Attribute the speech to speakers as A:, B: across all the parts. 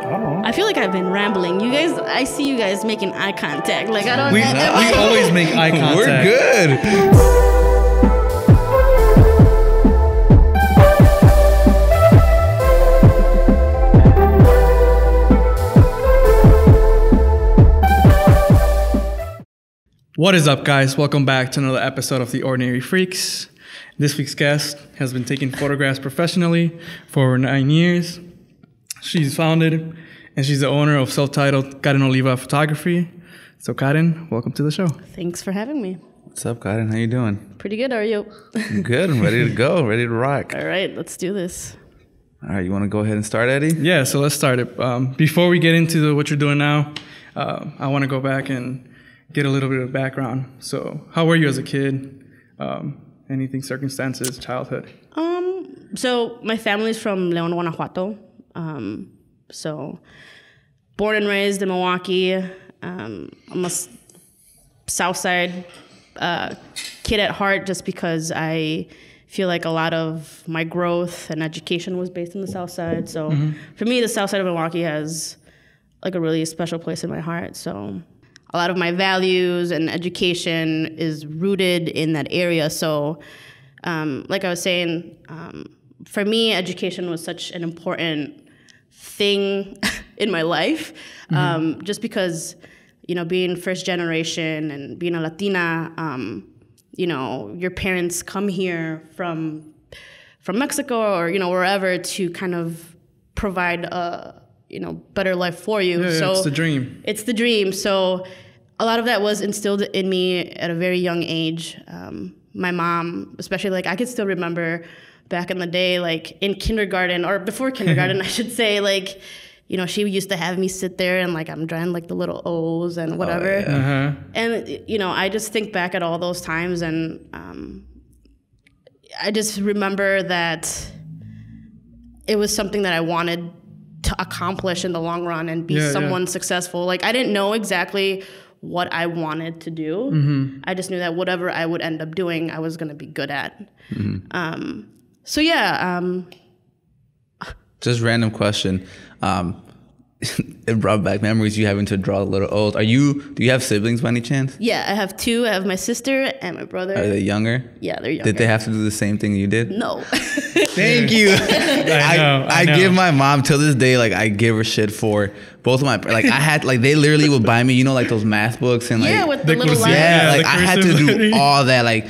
A: I feel like I've been rambling. You guys, I see you guys making eye contact. Like, I don't
B: We always make eye contact.
C: We're good.
B: What is up, guys? Welcome back to another episode of The Ordinary Freaks. This week's guest has been taking photographs professionally for over 9 years. She's founded and she's the owner of self-titled Karen Oliva Photography. So Karen, welcome to the show.
A: Thanks for having me.
C: What's up, Karen? How you doing?
A: Pretty good, are you?
C: I'm good. I'm ready to go. Ready to rock.
A: All right, let's do this.
C: All right, you want to go ahead and start, Eddie?
B: Yeah, so let's start it. Before we get into what you're doing now, I want to go back and get a little bit of background. So how were you as a kid? Anything, circumstances, childhood?
A: So my family's from León, Guanajuato. So born and raised in Milwaukee. I'm a South Side kid at heart, just because I feel like a lot of my growth and education was based in the South Side. So for me, the South Side of Milwaukee has like a really special place in my heart. So a lot of my values and education is rooted in that area. So like I was saying, for me, education was such an important thing in my life, just because, you know, being first generation and being a Latina, you know, your parents come here from Mexico or, you know, wherever to kind of provide a, you know, better life for you.
B: Yeah,
A: so
B: it's the dream.
A: It's the dream. So a lot of that was instilled in me at a very young age. My mom, especially, like, I could still remember back in the day, like in kindergarten or before kindergarten, I should say, like, you know, she used to have me sit there and like I'm drawing like the little O's and whatever.
C: Oh, yeah.
A: And, you know, I just think back at all those times and I just remember that it was something that I wanted to accomplish in the long run and be someone successful. Like, I didn't know exactly what I wanted to do. I just knew that whatever I would end up doing, I was going to be good at. So yeah.
C: Just random question. It brought back memories you having to draw a little old. Do you have siblings by any chance?
A: Yeah, I have two. I have my sister and my brother.
C: Are they younger?
A: Yeah, they're younger.
C: Did they have to do the same thing you did?
A: No.
C: Thank you. I
B: know.
C: give my mom till this day, like, I give her shit for both of my, like, I had, like, they literally would buy me, you know, like those math books and like,
A: yeah, with the little
B: cursive.
A: lines.
C: yeah,
B: Yeah,
C: like
B: the
C: I had to
B: cursive.
C: do all that, like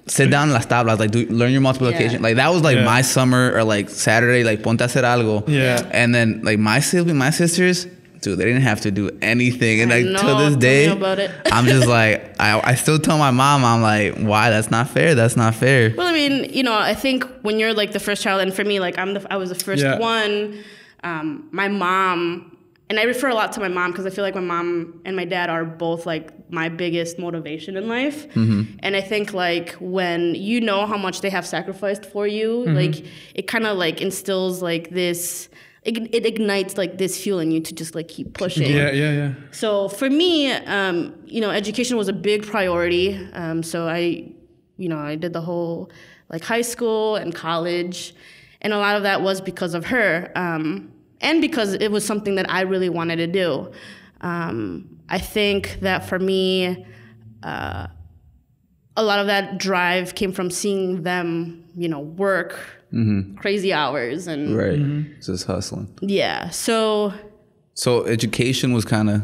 C: sit down in las tablas, like learn your multiplication.
A: Yeah.
C: Like that was like my summer or like Saturday, like ponte a hacer algo.
B: Yeah.
C: And then like my sisters, dude, they didn't have to do anything. And like till this day,
A: about it.
C: I'm just like, I still tell my mom, I'm like, why? That's not fair. That's not fair.
A: Well, I mean, you know, I think when you're like the first child, and for me, like I was the first one. My mom, and I refer a lot to my mom because I feel like my mom and my dad are both like my biggest motivation in life. And I think like when you know how much they have sacrificed for you, like it kind of like instills like this. It ignites like this fuel in you to just like keep pushing.
B: Yeah.
A: So for me, you know, education was a big priority. So I did the whole like high school and college, and a lot of that was because of her, and because it was something that I really wanted to do. I think that for me, a lot of that drive came from seeing them, you know, work crazy hours and
C: Just hustling.
A: Yeah. So
C: education was kind of,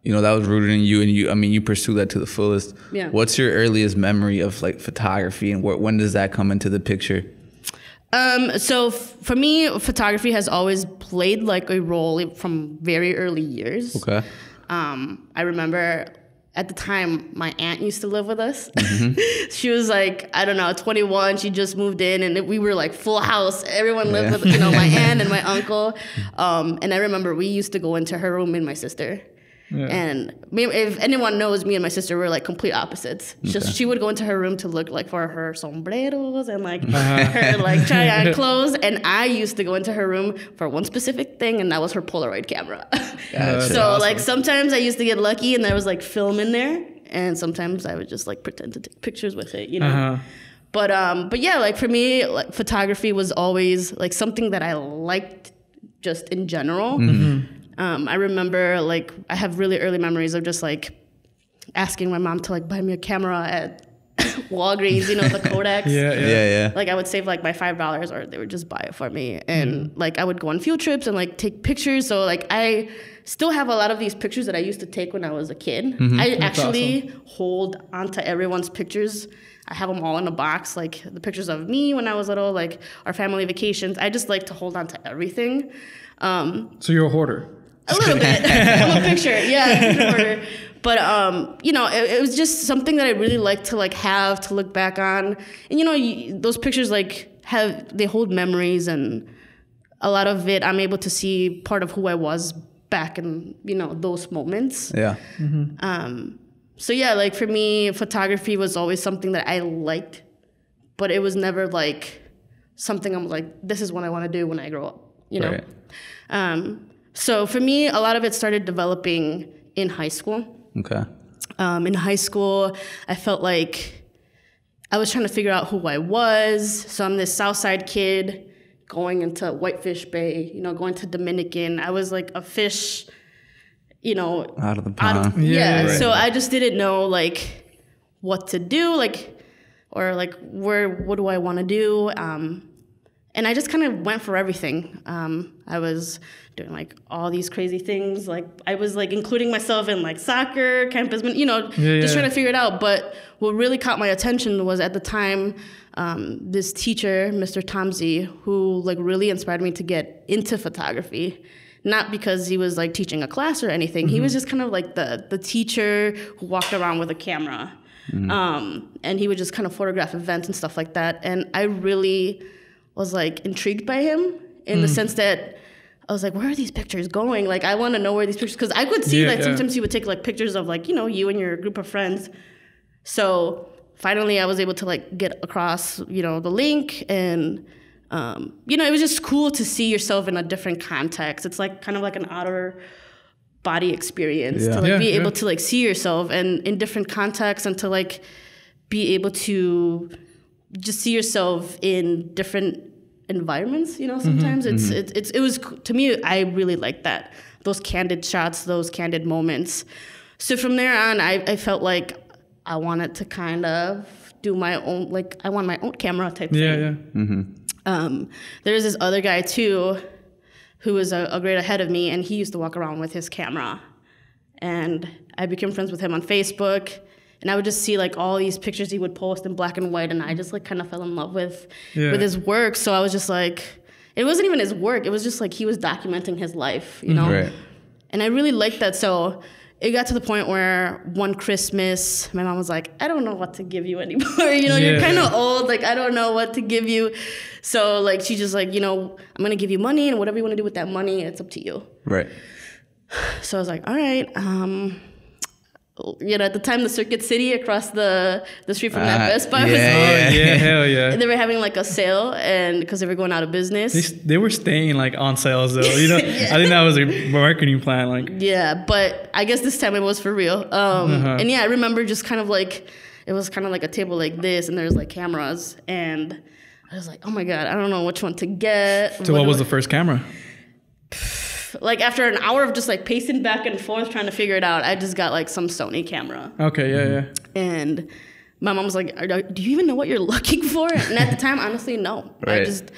C: you know, that was rooted in you, and you pursue that to the fullest.
A: Yeah.
C: What's your earliest memory of like photography, and when does that come into the picture?
A: So for me, photography has always played like a role from very early years.
C: Okay.
A: I remember at the time my aunt used to live with us. She was like, I don't know, 21. She just moved in, and we were like full house. Everyone lived with, you know, my aunt and my uncle. And I remember we used to go into her room, me and my sister. Yeah. And if anyone knows, me and my sister were like complete opposites. Okay. She would go into her room to look like for her sombreros and like her like try on clothes, and I used to go into her room for one specific thing, and that was her Polaroid camera.
C: Gotcha.
A: So awesome. Like sometimes I used to get lucky and there was like film in there, and sometimes I would just like pretend to take pictures with it, you know. But yeah, like for me, like photography was always like something that I liked just in general. I remember like I have really early memories of just like asking my mom to like buy me a camera at Walgreens, you know, the Kodaks.
C: Yeah.
A: Like I would save like my $5 or they would just buy it for me. And like I would go on field trips and like take pictures. So like I still have a lot of these pictures that I used to take when I was a kid. I actually hold onto everyone's pictures. I have them all in a box, like the pictures of me when I was little, like our family vacations. I just like to hold on to everything.
B: So you're a hoarder.
A: A little bit. I'm a picture hoarder. But, you know, it was just something that I really like to like have to look back on. And, you know, those pictures like they hold memories, and a lot of it I'm able to see part of who I was back in, you know, those moments.
C: Yeah.
A: So yeah, like for me, photography was always something that I liked, but it was never like something I'm like, this is what I want to do when I grow up, you know?
C: Right.
A: So for me, a lot of it started developing in high school.
C: Okay.
A: In high school, I felt like I was trying to figure out who I was. So I'm this Southside kid going into Whitefish Bay, you know, going to Dominican. I was like a fish, you know,
C: out of the pond.
A: Yeah.
C: Right.
A: So I just didn't know like what to do, like, or like what do I want to do? And I just kind of went for everything. I was doing like all these crazy things. Like I was like including myself in like soccer, campus, you know, just trying to figure it out. But what really caught my attention was at the time, this teacher, Mr. Tomsey, who like really inspired me to get into photography. Not because he was like teaching a class or anything. He was just kind of like the teacher who walked around with a camera. And he would just kind of photograph events and stuff like that. And I really was like intrigued by him in the sense that I was like, where are these pictures going? Like, I want to know where these pictures, because I could see that sometimes he would take like pictures of like, you know, you and your group of friends. So finally I was able to like get across, you know, the link, and, you know, it was just cool to see yourself in a different context. It's like kind of like an outer body experience to like be able to like see yourself and in different contexts, and to like be able to just see yourself in different environments, you know, sometimes it was, to me, I really liked that, those candid shots, those candid moments. So from there on, I felt like I wanted to kind of do my own, like I want my own camera type thing. There's this other guy too, who was a grade ahead of me, and he used to walk around with his camera, and I became friends with him on Facebook. And I would just see like all these pictures he would post in black and white, and I just like kind of fell in love with his work. So I was just like, it wasn't even his work. It was just like he was documenting his life, you know?
C: Right.
A: And I really liked that. So it got to the point where one Christmas, my mom was like, I don't know what to give you anymore. You know, you're kind of old. Like, I don't know what to give you. So like, she just like, you know, I'm going to give you money, and whatever you want to do with that money, it's up to you.
C: Right.
A: So I was like, all right. You know, at the time, the Circuit City across the street from that Best Buy was
B: hell yeah.
A: And they were having like a sale, and because they were going out of business.
B: They were staying like on sales though. You know, I think that was a marketing plan. Like,
A: yeah, but I guess this time it was for real. And yeah, I remember just kind of like, it was kind of like a table like this, and there's like cameras, and I was like, oh my God, I don't know which one to get.
B: So what was the first camera?
A: Like after an hour of just like pacing back and forth trying to figure it out, I just got like some Sony camera.
B: Okay, yeah.
A: And my mom was like, do you even know what you're looking for? And at the time, honestly, no.
C: Right.
A: I just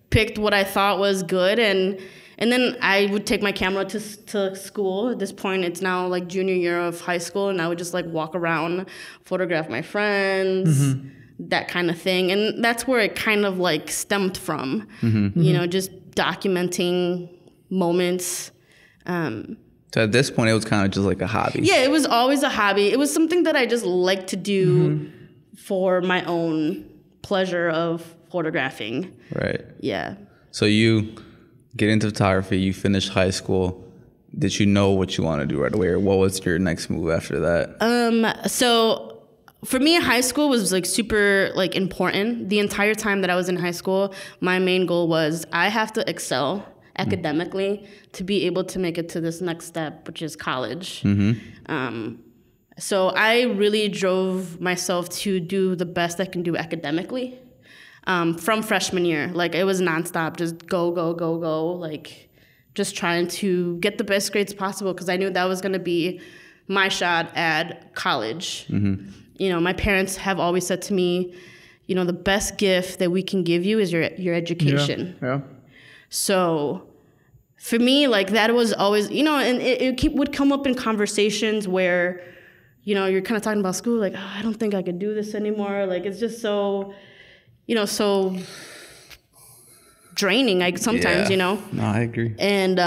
A: picked what I thought was good, and then I would take my camera to school. At this point, it's now like junior year of high school, and I would just like walk around, photograph my friends, that kind of thing. And that's where it kind of like stemmed from, you know, just documenting moments.
C: So at this point, it was kind of just like a hobby.
A: Yeah, it was always a hobby. It was something that I just liked to do for my own pleasure of photographing.
C: Right.
A: Yeah.
C: So you get into photography, you finish high school. Did you know what you want to do right away, or what was your next move after that?
A: So for me, high school was like super like important. The entire time that I was in high school, my main goal was I have to excel academically to be able to make it to this next step, which is college. So I really drove myself to do the best I can do academically from freshman year. Like it was nonstop, just go, like just trying to get the best grades possible because I knew that was going to be my shot at college. You know, my parents have always said to me, you know, the best gift that we can give you is your education.
B: Yeah.
A: So for me, like, that was always, you know, and it would come up in conversations where, you know, you're kind of talking about school, like, oh, I don't think I could do this anymore. Like, it's just so, you know, so draining, like, sometimes, you know.
C: No, I agree.
A: And,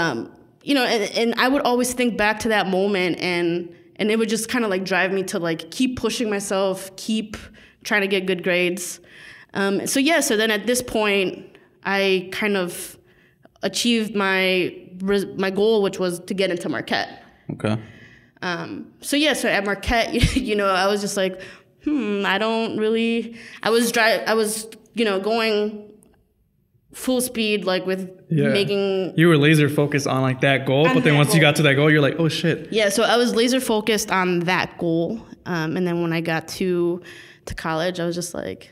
A: you know, and I would always think back to that moment, and it would just kind of, like, drive me to, like, keep pushing myself, keep trying to get good grades. So then at this point, I kind of achieved my goal, which was to get into Marquette.
C: Okay.
A: So at Marquette, you know, I was just like, I was, you know, going full speed, like, with making.
B: You were laser focused on, like, that goal, but then once you got to that goal, you're like, oh shit.
A: Yeah, so I was laser focused on that goal, and then when I got to college, I was just like,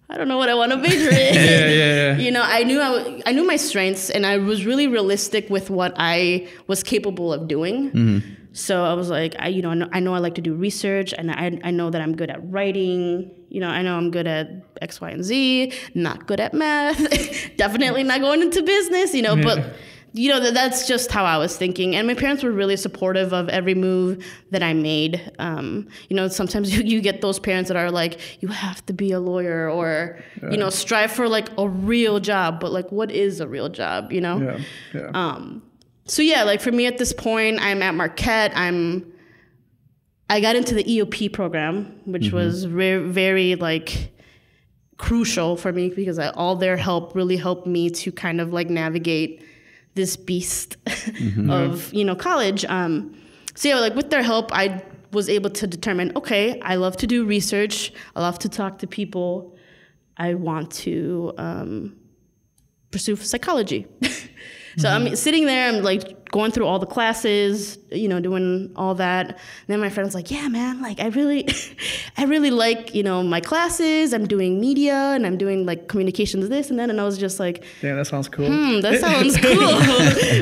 A: I don't know what I want to major in.
B: Yeah.
A: You know, I knew my strengths, and I was really realistic with what I was capable of doing. So I was like, I know I like to do research, and I know that I'm good at writing. You know, I know I'm good at X, Y, and Z. Not good at math. Definitely not going into business. You know, but you know, that's just how I was thinking. And my parents were really supportive of every move that I made. You know, sometimes you get those parents that are like, you have to be a lawyer, or, you know, strive for, like, a real job. But, like, what is a real job, you know? So, like, for me at this point, I'm at Marquette. I got into the EOP program, which was very, very, like, crucial for me because all their help really helped me to kind of, like, navigate this beast of, you know, college. So like, with their help, I was able to determine, okay, I love to do research. I love to talk to people. I want to pursue psychology. So I'm sitting there, I'm, like, going through all the classes, you know, doing all that. And then my friend's like, yeah, man, like, I really like, you know, my classes. I'm doing media, and I'm doing, like, communications, this and that. And I was just like,
B: yeah, that sounds cool.
A: That sounds cool.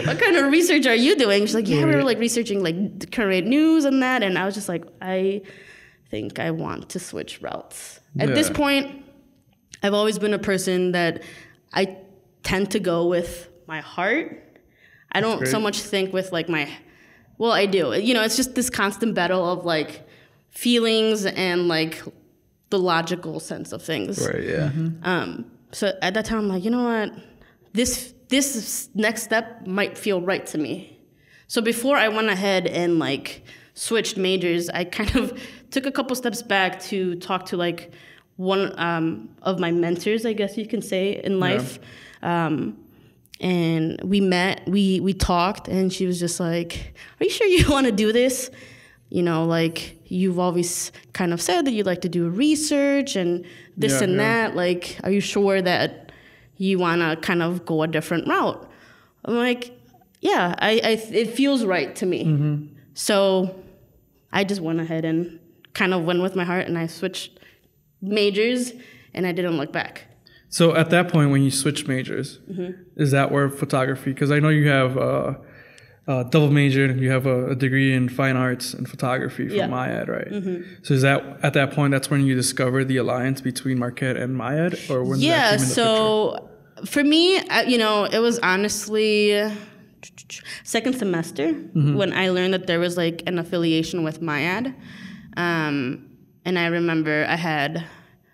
A: What kind of research are you doing? She's like, yeah, we were, like, researching, like, current news and that. And I was just like, I think I want to switch routes. At this point, I've always been a person that I tend to go with my heart. I don't so much think with, like, I do. You know, it's just this constant battle of, like, feelings and, like, the logical sense of things.
C: Right, yeah.
A: So at that time, I'm like, you know what? This next step might feel right to me. So before I went ahead and, like, switched majors, I kind of took a couple steps back to talk to, like, one of my mentors, I guess you can say, in life. And we met, we talked, and she was just like, are you sure you want to do this? You know, like, you've always kind of said that you like to do research and this and that. Like, are you sure that you want to kind of go a different route? I'm like, yeah, it feels right to me. So I just went ahead and kind of went with my heart, and I switched majors, and I didn't look back.
B: So at that point, when you switch majors, is that where photography? Because I know you have a double major, you have a degree in fine arts and photography from MIAD, right? So is that at that point, that's when you discovered the alliance between Marquette and MIAD, or when that came in the picture? For me,
A: you know, it was honestly second semester when I learned that there was, like, an affiliation with MIAD, and I remember I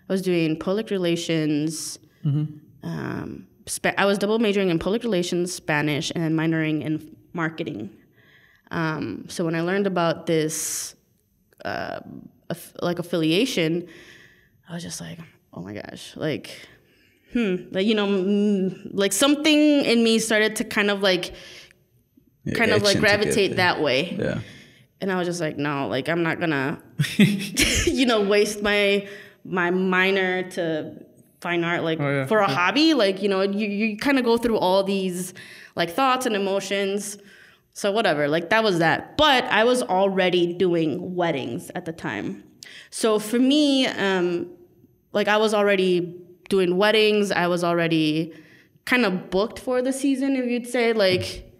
A: was doing public relations. I was double majoring in public relations, Spanish, and minoring in marketing. So when I learned about this, affiliation, I was just like, oh my gosh, like, like, you know, like, something in me started to kind of like gravitate that way.
C: Yeah.
A: And I was just like, no, like, I'm not gonna, you know, waste my minor to fine art, like, for a hobby. Like, you know, you kind of go through all these, like, thoughts and emotions. So whatever, like, that was that. But I was already doing weddings at the time. So for me, like, I was already doing weddings. I was already kind of booked for the season, if you'd say. Like,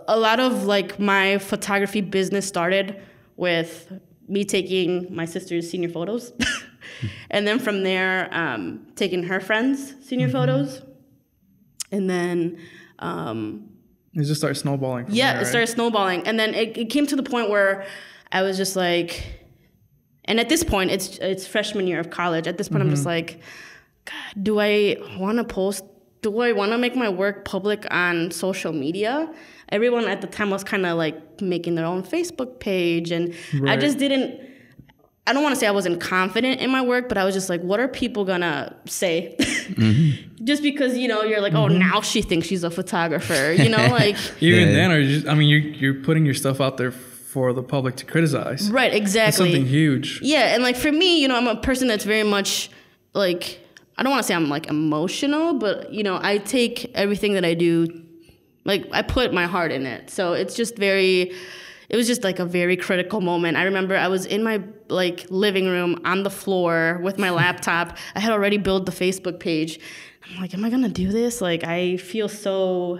A: a lot of like my photography business started with me taking my sister's senior photos. And then from there, taking her friends' senior photos. And then...
B: it just started snowballing.
A: Yeah, it started snowballing. And then it came to the point where I was just like... And at this point, it's freshman year of college. At this point, I'm just like, God, do I want to post? Do I want to make my work public on social media? Everyone at the time was kind of like making their own Facebook page. And I just didn't... I don't want to say I wasn't confident in my work, but I was just like, what are people gonna say? Just because, you know, you're like, oh, now she thinks she's a photographer, you know, like.
B: Even then, or just, I mean, you're putting your stuff out there for the public to criticize.
A: Right, exactly.
B: That's something huge.
A: Yeah, and like for me, you know, I'm a person that's very much like, I don't want to say I'm like emotional, but, you know, I take everything that I do, like I put my heart in it. So it's just it was just like a very critical moment. I remember I was in my like living room on the floor with my laptop. I had already built the Facebook page. I'm like, am I gonna do this? Like, I feel so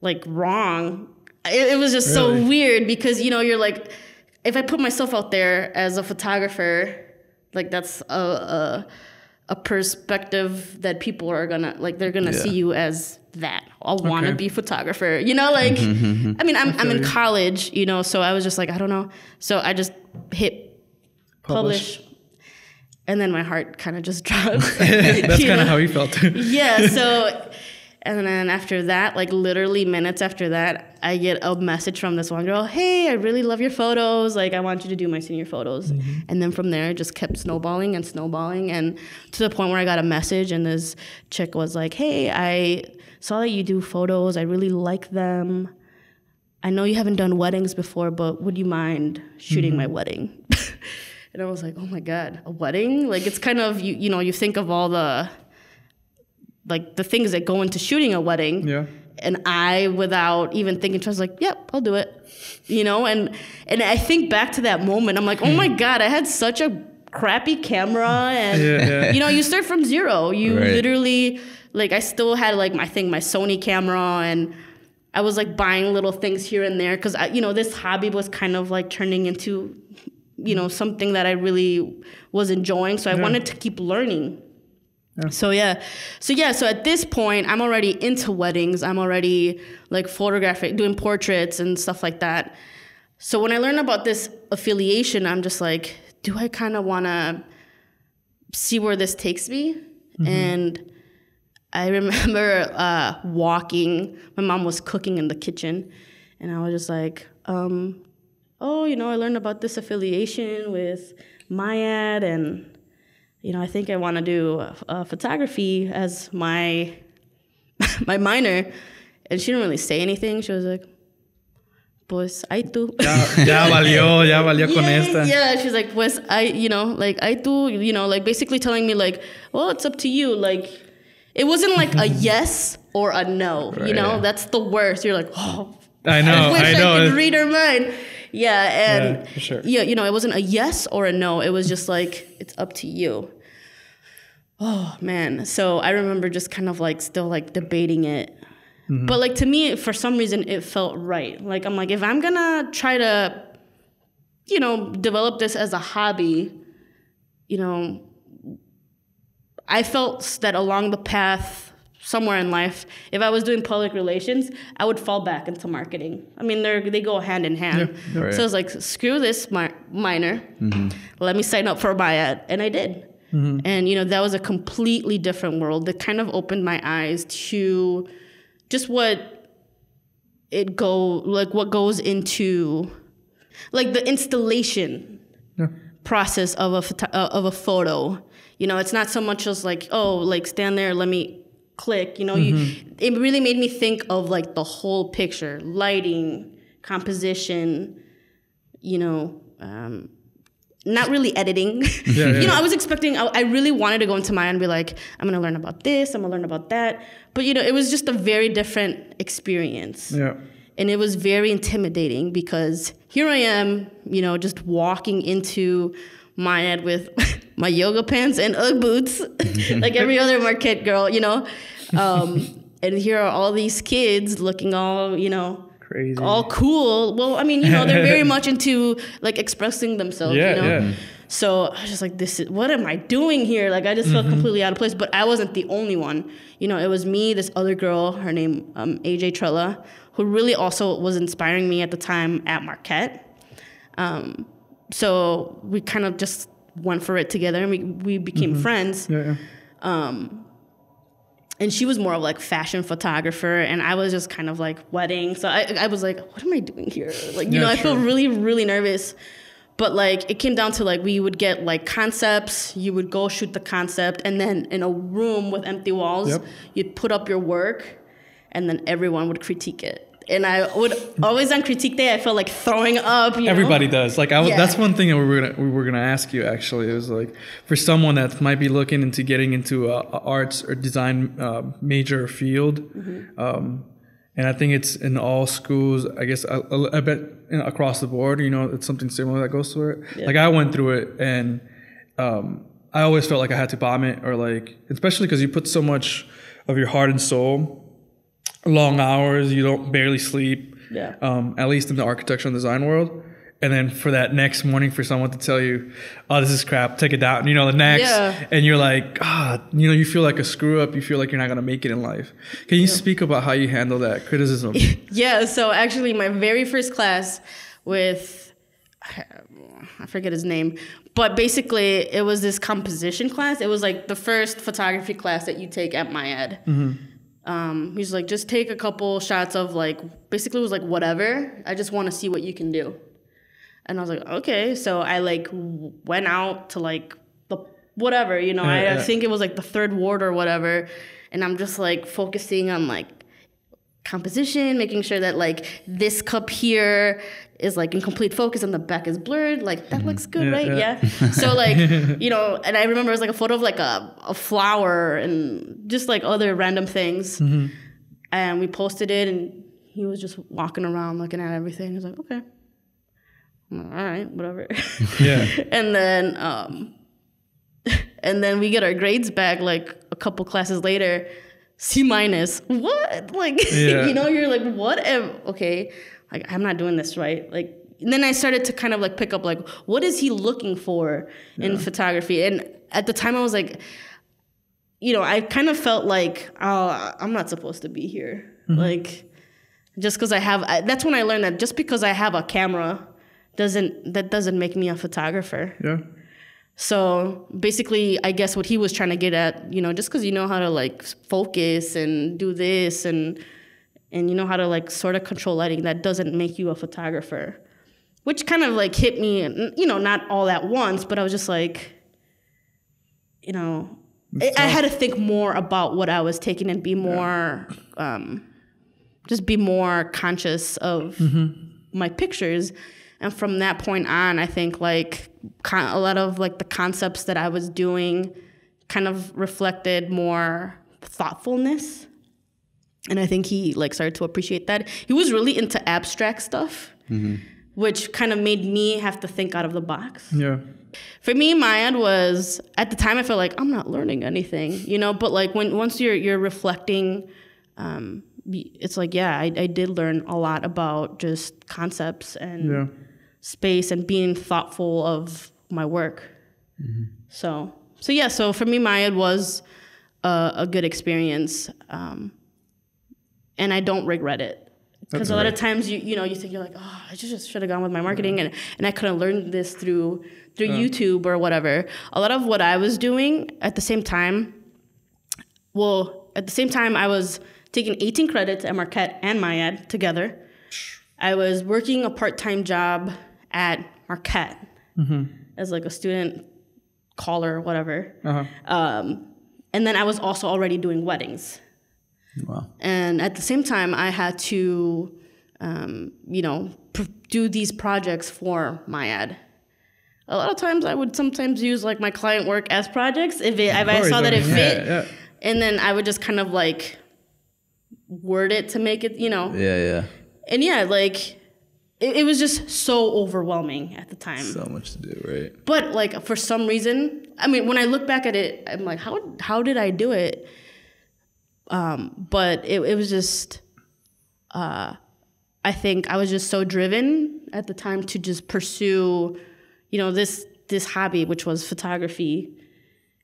A: like wrong. It was just so weird because, you know, you're like, if I put myself out there as a photographer, like that's a perspective that people are gonna like. They're gonna see you as that a wannabe photographer, you know, like, I mean, I'm in college, you know, so I was just like, I don't know. So I just hit publish. And then my heart kind of just dropped.
B: That's kind of how you felt.
A: Yeah. So, and then after that, like literally minutes after that, I get a message from this one girl. Hey, I really love your photos. Like, I want you to do my senior photos. And then from there, it just kept snowballing. And to the point where I got a message and this chick was like, hey, I saw that you do photos. I really like them. I know you haven't done weddings before, but would you mind shooting my wedding? And I was like, oh my God, a wedding? Like, it's kind of, you know, you think of all the things that go into shooting a wedding. Yeah. And I, without even thinking, I was like, yep, I'll do it. You know, and I think back to that moment, I'm like, oh my God, I had such a crappy camera. And, you know, you start from zero. You literally, like, I still had, like, my Sony camera, and I was, like, buying little things here and there because, you know, this hobby was kind of, like, turning into, you know, something that I really was enjoying. So I wanted to keep learning. Yeah. So at this point, I'm already into weddings. I'm already like photographing, doing portraits and stuff like that. So when I learned about this affiliation, I'm just like, do I kind of want to see where this takes me? And I remember walking. My mom was cooking in the kitchen, and I was just like, oh, you know, I learned about this affiliation with MyAd, and you know, I think I want to do photography as my minor. And she didn't really say anything. She was like, pues, ay tú.
B: Ya valió con esta.
A: Yeah, she's like, pues, you know, like, ay tú, you know, like, basically telling me, like, well, it's up to you. Like, it wasn't like a yes or a no, you know? That's the worst. You're like, oh,
B: I know.
A: I wish I could read her mind. Yeah, and
B: for sure.
A: Yeah, you know, it wasn't a yes or a no. It was just like, it's up to you. Oh man. So I remember just kind of like still like debating it. But like to me, for some reason, it felt right. Like I'm like, if I'm gonna try to, you know, develop this as a hobby, you know, I felt that along the path somewhere in life, if I was doing public relations, I would fall back into marketing. I mean, they go hand in hand. Yeah, right. So I was like, screw this minor. Let me sign up for MyAd. And I did. And, you know, that was a completely different world that kind of opened my eyes to just what goes into, like, the installation process of a photo. You know, it's not so much as like, oh, like, stand there, let me click, you know, it really made me think of like the whole picture, lighting, composition, you know, not really editing. You know, I was expecting, I really wanted to go into MyAd and be like, I'm going to learn about this, I'm going to learn about that. But, you know, it was just a very different experience. Yeah. And it was very intimidating because here I am, you know, just walking into MyAd with my yoga pants and Ugg boots, like every other Marquette girl, you know. And here are all these kids looking all,
B: Crazy.
A: all cool. Well, I mean, they're very much into like expressing themselves,
B: Yeah.
A: So I was just like, what am I doing here? Like, I just felt completely out of place, but I wasn't the only one. It was me, this other girl, her name, AJ Trella, who really also was inspiring me at the time at Marquette. So we kind of just went for it together, and we became friends.
B: Yeah.
A: And she was more of like fashion photographer, and I was just kind of like wedding. So I was like, what am I doing here? Like, I felt really, really nervous. But like, it came down to like, we would get like concepts, you would go shoot the concept, and then in a room with empty walls, you'd put up your work, and then everyone would critique it. And I would always on critique day, I felt like throwing up.
B: Everybody does. Like that's one thing that we were gonna ask you. Actually, it was like for someone that might be looking into getting into a arts or design major or field, and I think it's in all schools. I guess I bet across the board. It's something similar that goes through it. Yeah. Like I went through it, and I always felt like I had to bomb it, or like especially because you put so much of your heart and soul. Long hours, you don't barely sleep. Yeah. At least in the architecture and design world. And then for that next morning for someone to tell you, oh, this is crap, take it down. The next, and you're like, you feel like a screw up. You feel like you're not going to make it in life. Can you speak about how you handle that criticism?
A: Yeah. So actually my very first class with, I forget his name, but basically it was this composition class. It was like the first photography class that you take at MyEd. He's like, just take a couple shots of like, basically it was like, whatever. I just want to see what you can do. And I was like, okay. So I like went out to like the whatever, I think it was like the third ward or whatever. And I'm just like focusing on like composition, making sure that like this cup here is like in complete focus and the back is blurred. Like that looks good, right? Yeah. So like, and I remember it was like a photo of like a flower and just like other random things. And we posted it, and he was just walking around looking at everything. He was like, okay. I'm like, all right, whatever. Yeah. And then we get our grades back like a couple classes later. C-. What? Like, you're like, what? Okay. Like, I'm not doing this right. Like, and then I started to kind of like pick up like, what is he looking for in photography? And at the time I was like, I kind of felt like, oh, I'm not supposed to be here. Like, just because that's when I learned that just because I have a camera doesn't make me a photographer. Yeah. So basically, I guess what he was trying to get at, just because you know how to like focus and do this and you know how to like sort of control lighting, that doesn't make you a photographer, which kind of like hit me, not all at once, but I was just like, I had to think more about what I was taking and be more, just be more conscious of my pictures. And from that point on, I think like a lot of like the concepts that I was doing kind of reflected more thoughtfulness. And I think he like started to appreciate that. He was really into abstract stuff, which kind of made me have to think out of the box. Yeah. For me, MyEd was, at the time I felt like I'm not learning anything, but like once you're reflecting, it's like, I did learn a lot about just concepts and space and being thoughtful of my work. So for me, MyEd was a good experience. And I don't regret it. Because a lot of times you think you're like, oh, I just should have gone with my marketing and I could have learned this through YouTube or whatever. A lot of what I was doing at the same time I was taking 18 credits at Marquette and MyEd together. I was working a part-time job at Marquette as like a student caller or whatever. And then I was also already doing weddings. Wow. And at the same time, I had to, do these projects for MyEd. A lot of times I would sometimes use like my client work as projects if I saw that it fit. Yeah. And then I would just kind of like word it to make it, Yeah. And like it was just so overwhelming at the time.
C: So much to do, right?
A: But like for some reason, I mean, when I look back at it, I'm like, how did I do it? But it was just, I think I was just so driven at the time to just pursue, this hobby, which was photography.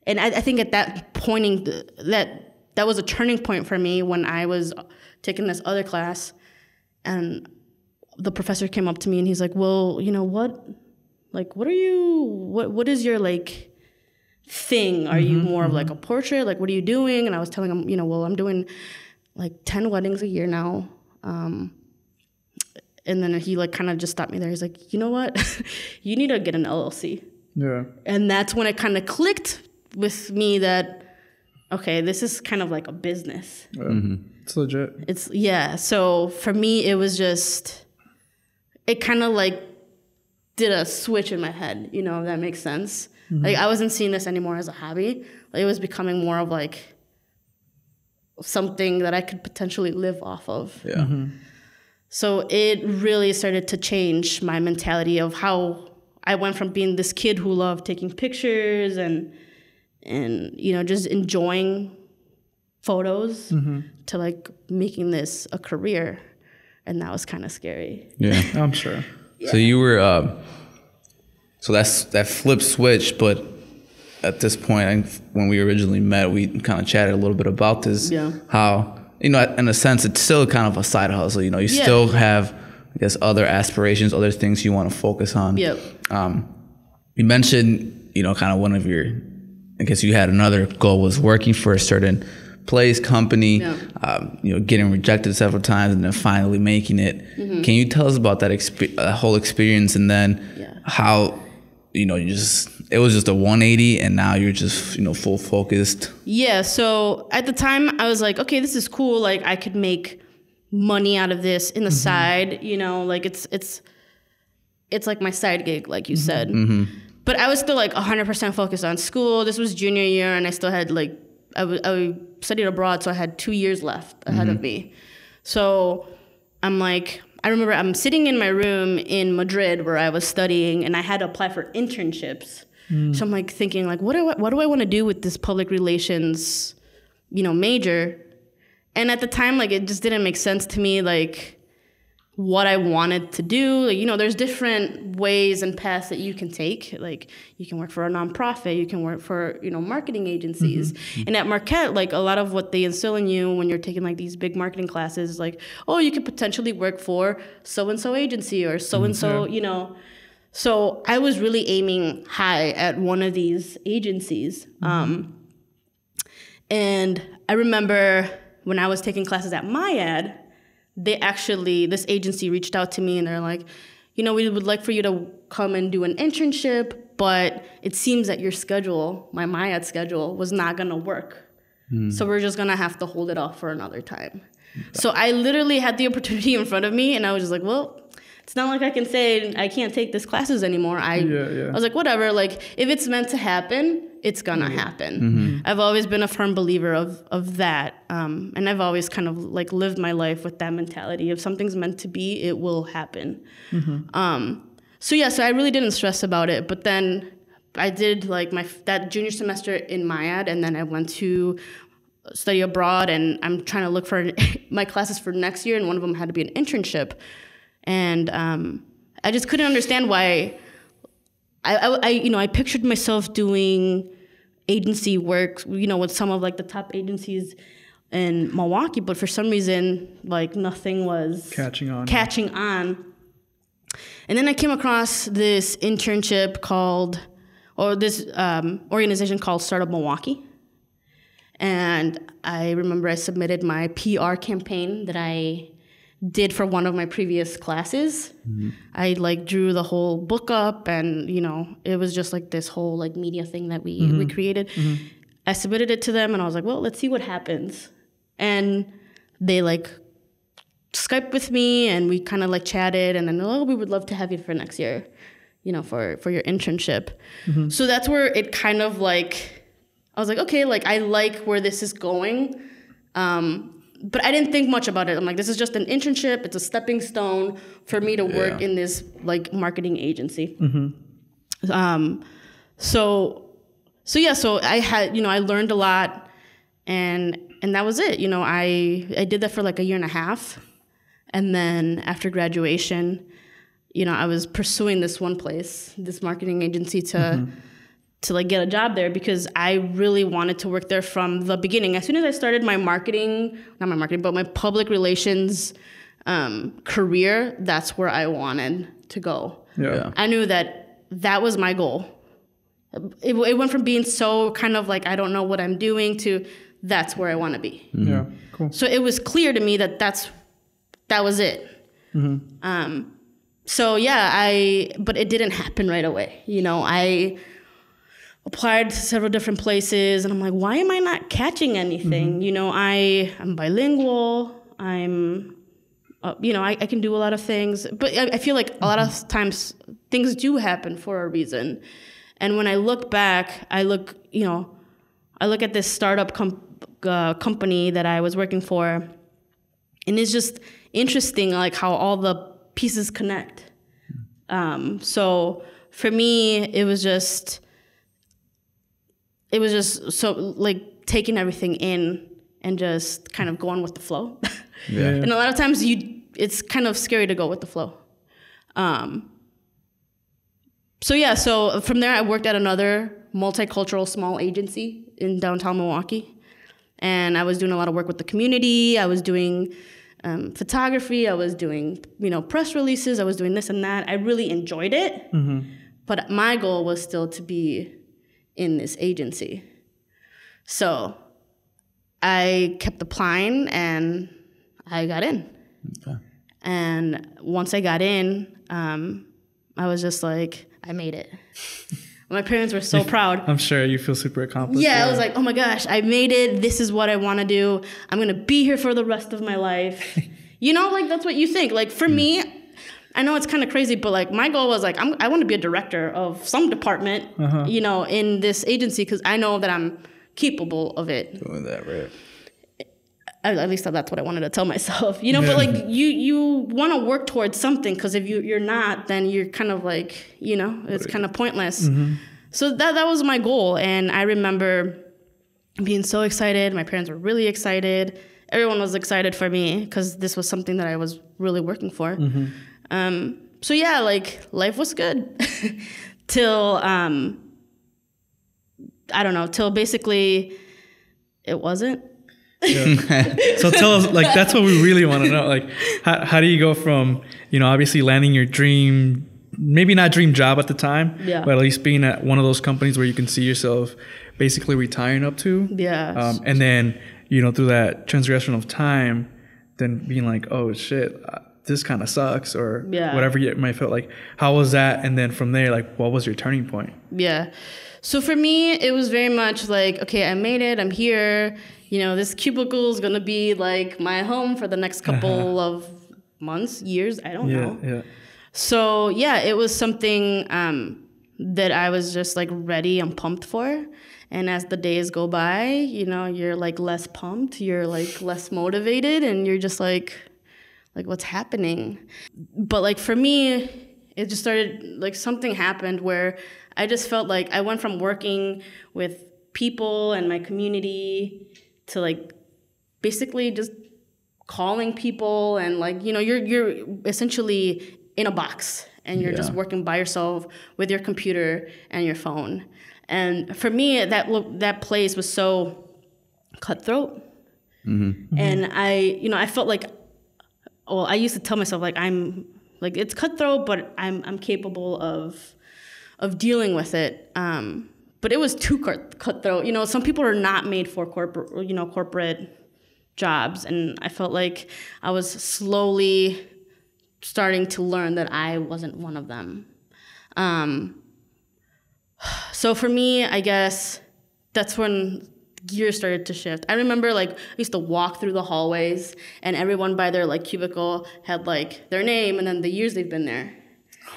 A: And I think at that point, that was a turning point for me when I was taking this other class, and the professor came up to me and he's like, well, what is your like thing? Are you more of like a portrait? Like, what are you doing? And I was telling him, well, I'm doing like 10 weddings a year now. And then he like kind of just stopped me there. He's like, you know what? You need to get an LLC.
B: Yeah.
A: And that's when it kind of clicked with me that, okay, this is kind of like a business.
B: Yeah. It's legit.
A: So for me, it was just, it kind of like did a switch in my head, if that makes sense. Like, I wasn't seeing this anymore as a hobby. Like, it was becoming more of like something that I could potentially live off of.
C: Yeah.
A: So it really started to change my mentality of how I went from being this kid who loved taking pictures and just enjoying photos to like making this a career. And that was kind of scary.
C: Yeah.
B: I'm sure.
C: Yeah. So you were, so that's that flip switch, but at this point, when we originally met, we kind of chatted a little bit about this.
A: Yeah.
C: How, in a sense, it's still kind of a side hustle. You still have, I guess, other aspirations, other things you want to focus on.
A: Yep.
C: You mentioned, kind of one of your, I guess you had another goal was working for a certain place, company, getting rejected several times and then finally making it. Can you tell us about that whole experience, and then how, it was just a 180 and now you're just, full focused?
A: Yeah. So at the time I was like, okay, this is cool. Like, I could make money out of this in the side, like it's like my side gig, like you said. But I was still like 100% focused on school. This was junior year and I still had like, I studied abroad, so I had 2 years left ahead of me. So I'm like, I remember I'm sitting in my room in Madrid where I was studying, and I had to apply for internships. So I'm like thinking, like, what do I want to do with this public relations, major? And at the time, like, it just didn't make sense to me, like, what I wanted to do. Like, there's different ways and paths that you can take. Like, you can work for a nonprofit, you can work for, marketing agencies. And at Marquette, like, a lot of what they instill in you when you're taking like these big marketing classes is like, oh, you could potentially work for so-and-so agency or so-and-so, So I was really aiming high at one of these agencies. And I remember when I was taking classes at MyAd, this agency reached out to me and they're like, we would like for you to come and do an internship, but it seems that your schedule, my MyAd schedule, was not going to work. So we're just going to have to hold it off for another time. So I literally had the opportunity in front of me and I was just like, well, it's not like I can say I can't take these classes anymore. I was like, whatever, like, if it's meant to happen, it's gonna happen. I've always been a firm believer of that. And I've always kind of like lived my life with that mentality. If something's meant to be, it will happen. So I really didn't stress about it. But then I did like that junior semester in MyAd, and then I went to study abroad, and I'm trying to look for my classes for next year, and one of them had to be an internship. And I just couldn't understand why. I pictured myself doing agency work, with some of like the top agencies in Milwaukee, but for some reason, like, nothing was catching on. And then I came across this internship this organization called Startup Milwaukee. And I remember I submitted my PR campaign that I did for one of my previous classes. I like drew the whole book up, and it was just like this whole like media thing that we created. I submitted it to them and I was like, well, let's see what happens. And they like Skyped with me and we kind of like chatted, and then, oh, we would love to have you for next year, for your internship. So that's where it kind of like, I was like, okay, like, I like where this is going. But I didn't think much about it. I'm like, this is just an internship. It's a stepping stone for me to work in this like marketing agency. So I had, I learned a lot, and that was it. You know, I did that for like a year and a half. And then after graduation, you know, I was pursuing this one place, this marketing agency to like get a job there because I really wanted to work there from the beginning. As soon as I started my my public relations career, that's where I wanted to go.
B: Yeah.
A: I knew that was my goal. It went from being so kind of like, I don't know what I'm doing to that's where I want to be.
B: Yeah, cool.
A: So it was clear to me that was it. So yeah, but it didn't happen right away. You know, I applied to several different places and I'm like, why am I not catching anything? You know, I'm bilingual. I'm, you know, I can do a lot of things, but I feel like a lot of times things do happen for a reason. And when I look back, I look at this startup company that I was working for, and it's just interesting, like how all the pieces connect. So for me, it was just so like taking everything in and just kind of going with the flow.
C: Yeah.
A: And a lot of times it's kind of scary to go with the flow. So from there I worked at another multicultural small agency in downtown Milwaukee. And I was doing a lot of work with the community. I was doing photography. I was doing, you know, press releases. I was doing this and that. I really enjoyed it. But my goal was still to be in this agency. So I kept applying and I got in. Okay. And once I got in, I was just like, I made it. My parents were so proud.
B: I'm sure you feel super accomplished.
A: Yeah, I was like, oh my gosh, I made it. This is what I want to do. I'm going to be here for the rest of my life. You know, like that's what you think. Like for me, I know it's kind of crazy, but like my goal was like, I want to be a director of some department, you know, in this agency because I know that I'm capable of it.
C: Doing that, right?
A: At least that's what I wanted to tell myself, you know. But like you want to work towards something because if you're not, then you're kind of like, you know, it's kind of pointless. So that was my goal, and I remember being so excited. My parents were really excited. Everyone was excited for me because this was something that I was really working for. So yeah, like life was good till I don't know, till basically it wasn't.
B: Yeah. So tell us, like, that's what we really want to know. Like, how do you go from, you know, obviously landing your dream, maybe not dream job at the time, but at least being at one of those companies where you can see yourself basically retiring up to.
A: Yeah.
B: And then, you know, through that transgression of time, then being like, oh shit, this kind of sucks, or whatever you might feel like. How was that? And then from there, like, what was your turning point?
A: Yeah. So for me, it was very much like, okay, I made it. I'm here. You know, this cubicle is going to be like my home for the next couple of months, years. I don't know. Yeah. So yeah, it was something that I was just like ready and pumped for. And as the days go by, you know, you're like less pumped, you're like less motivated, and you're just like what's happening? But like for me, it just started, like something happened where I just felt like I went from working with people and my community to like basically just calling people, and like, you know, you're essentially in a box and you're just working by yourself with your computer and your phone. And for me, that place was so cutthroat. And I felt like, well, I used to tell myself like I'm like, it's cutthroat, but I'm capable of dealing with it. But it was too cutthroat. You know, some people are not made for corporate jobs, and I felt like I was slowly starting to learn that I wasn't one of them. So for me, I guess that's when gears started to shift. I remember like I used to walk through the hallways, and everyone by their like cubicle had like their name and then the years they've been there.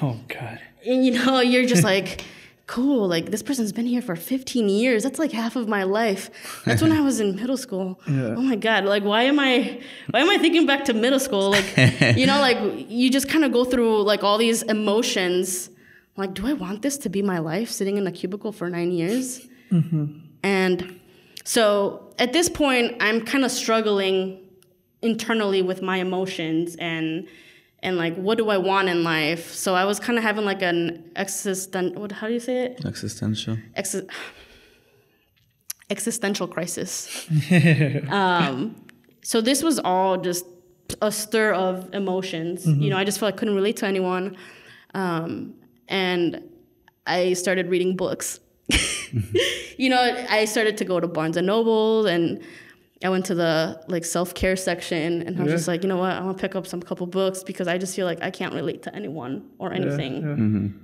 B: Oh God.
A: And you know, you're just like, cool, like this person's been here for 15 years. That's like half of my life. That's when I was in middle school. Oh my God, like why am I thinking back to middle school? Like, you know, like you just kind of go through like all these emotions. Like, do I want this to be my life, sitting in a cubicle for 9 years? And So at this point, I'm kind of struggling internally with my emotions and like, what do I want in life? So I was kind of having like an how do you say it? Existential crisis. So this was all just a stir of emotions. You know, I just felt I couldn't relate to anyone. And I started reading books. You know, I started to go to Barnes and Noble, and I went to the like self-care section, and I was just like, you know what, I'm gonna pick up couple books because I just feel like I can't relate to anyone or anything.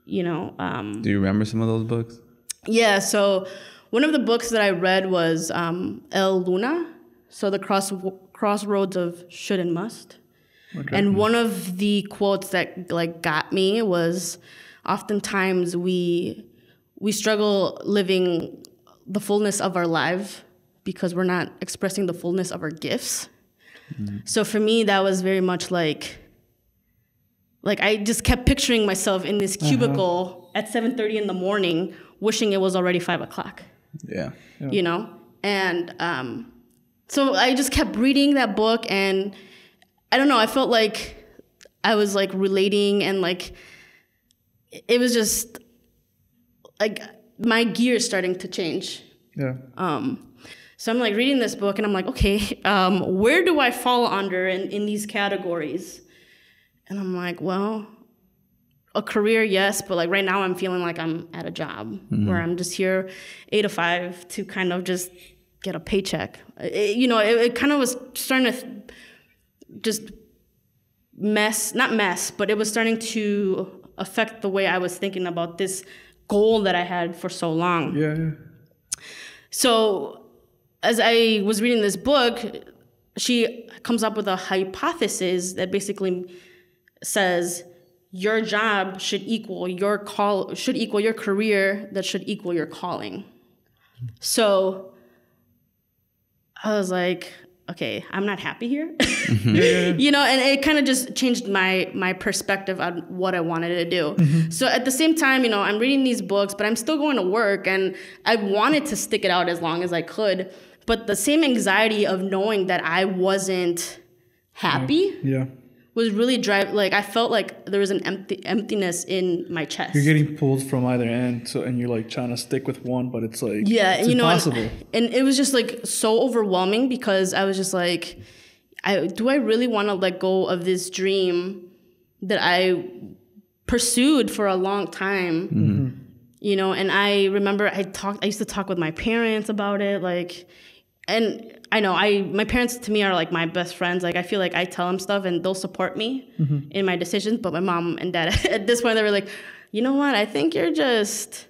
A: You know.
C: Do you remember some of those books?
A: Yeah. So one of the books that I read was El Luna, so the Crossroads of Should and Must. Okay. And one of the quotes that like got me was, oftentimes we struggle living the fullness of our life because we're not expressing the fullness of our gifts. So for me, that was very much like I just kept picturing myself in this cubicle at 7:30 in the morning, wishing it was already 5 o'clock.
C: Yeah.
A: You know? And so I just kept reading that book, and I don't know, I felt like I was like relating, and like it was just like my gears starting to change. Yeah. So I'm like reading this book, and I'm like, okay, where do I fall under in these categories? And I'm like, well, a career, yes, but like right now I'm feeling like I'm at a job where I'm just here 8 to 5 to kind of just get a paycheck. It kind of was starting to just not mess, but it was starting to affect the way I was thinking about this goal that I had for so long. Yeah. So as I was reading this book, she comes up with a hypothesis that basically says your job should equal your career, that should equal your calling. So I was like, okay, I'm not happy here. You know, and it kind of just changed my perspective on what I wanted to do. So at the same time, you know, I'm reading these books, but I'm still going to work, and I wanted to stick it out as long as I could. But the same anxiety of knowing that I wasn't happy was really I felt like there was an emptiness in my chest.
B: You're getting pulled from either end, and you're like trying to stick with one, but it's like it's impossible.
A: And it was just like so overwhelming because I was just like, do I really want to let go of this dream that I pursued for a long time? You know, and I remember I used to talk with my parents about it, like. And I know my parents to me are like my best friends. Like I feel like I tell them stuff and they'll support me in my decisions. But my mom and dad at this point, they were like, you know what? I think you just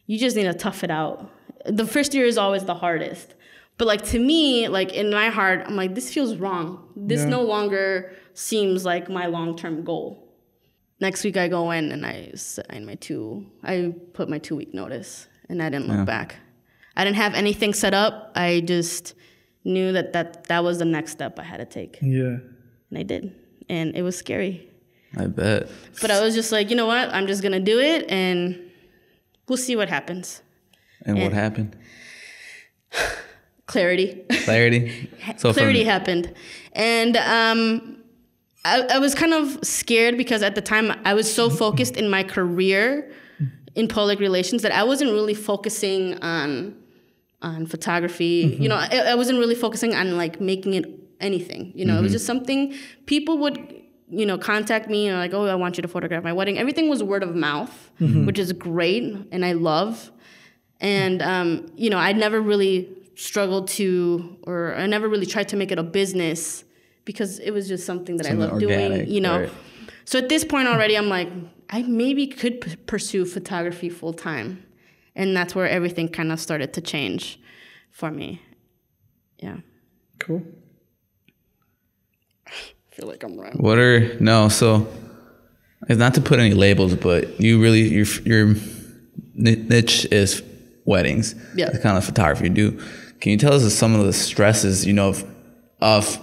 A: need to tough it out. The first year is always the hardest. But like to me, like in my heart, I'm like, this feels wrong. This no longer seems like my long-term goal. Next week I go in and I put my 2-week notice, and I didn't look back. I didn't have anything set up. I just knew that was the next step I had to take. Yeah. And I did. And it was scary.
C: I bet.
A: But I was just like, you know what? I'm just going to do it, and we'll see what happens.
C: And what happened?
A: Clarity.
C: So
A: clarity happened. And I was kind of scared because at the time I was so focused in my career in public relations that I wasn't really focusing on photography. You know, I wasn't really focusing on like making it anything. You know, it was just something people would, you know, contact me and like, oh, I want you to photograph my wedding. Everything was word of mouth, which is great and I love. And, you know, I never really struggled or I never really tried to make it a business because it was just something that I loved doing, you know. Right. So at this point already, I'm like, I maybe could pursue photography full time. And that's where everything kind of started to change for me. Yeah.
B: Cool.
A: I feel like I'm right.
C: So it's not to put any labels, but your niche is weddings. Yeah. The kind of photography you do. Can you tell us some of the stresses, you know, some of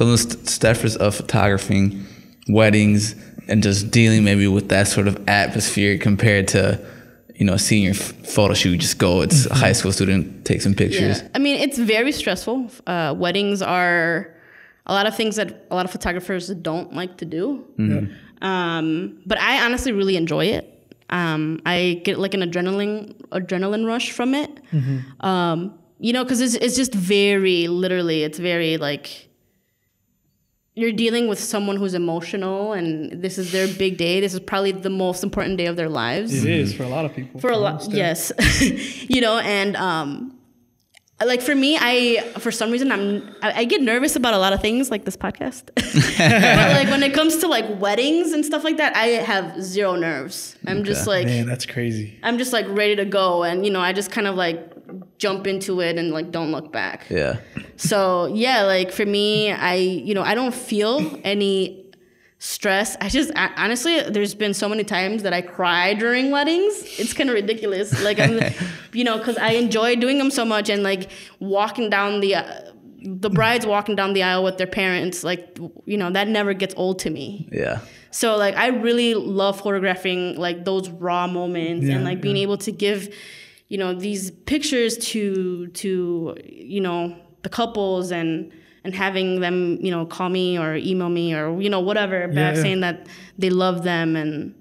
C: the stresses of photographing weddings and just dealing maybe with that sort of atmosphere compared to, senior photo shoot, just go. It's a high school student, take some pictures.
A: Yeah. I mean, it's very stressful. Weddings are a lot of things that a lot of photographers don't like to do. But I honestly really enjoy it. I get like an adrenaline rush from it. Because it's just very, literally, it's very like, you're dealing with someone who's emotional, and this is their big day. This is probably the most important day of their lives.
B: It is for a lot of people.
A: For a lot, yes. Like for me, for some reason I get nervous about a lot of things, like this podcast. But like when it comes to like weddings and stuff like that, I have zero nerves. I'm just like,
B: man, that's crazy.
A: I'm just like ready to go, and I just kind of like jump into it and like don't look back.
C: Yeah.
A: So yeah, like for me, I don't feel any stress. Honestly, there's been so many times that I cry during weddings. It's kind of ridiculous. Like because I enjoy doing them so much, and like walking down the brides walking down the aisle with their parents, like that never gets old to me.
C: Yeah. So
A: like I really love photographing like those raw moments and like being able to give these pictures to the couples and having them, call me or email me or, whatever back saying that they love them. And,